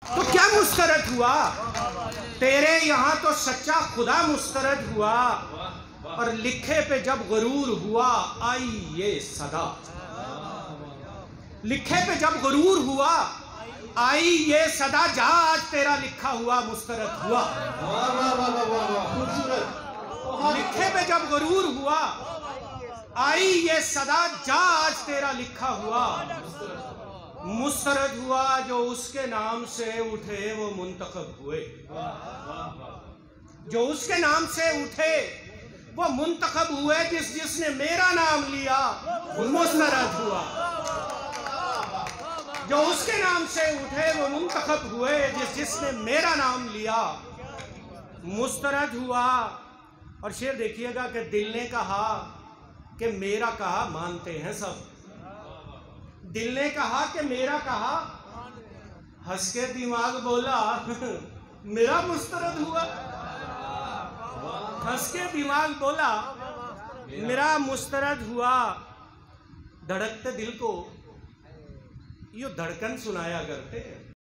तो क्या मुस्तरद हुआ? तेरे यहाँ तो सच्चा खुदा मुस्तरद हुआ, और लिखे पे जब गरूर हुआ आई ये सदा। लिखे पे जब गरूर हुआ आई ये सदा, जा आज तेरा लिखा हुआ मुस्तरद हुआ। लिखे पे जब गरूर हुआ आई ये सदा, जा आज तेरा लिखा हुआ मुस्तरद हुआ। जो उसके नाम से उठे वो मुंतखब हुए, जो उसके नाम से उठे वो मुंतखब हुए। जिसने मेरा नाम लिया मुस्तरद हुआ। जो उसके नाम से उठे वो मुंतखब हुए, जिसने मेरा नाम लिया मुस्तरद हुआ। और शेर देखिएगा कि दिल ने कहा कि मेरा कहा मानते हैं सब। दिल ने कहा कि मेरा कहा, हंस के दिमाग बोला मेरा मुस्तरद हुआ। हंस के दिमाग बोला मेरा मुस्तरद हुआ। धड़कते दिल को यो धड़कन सुनाया करते हैं।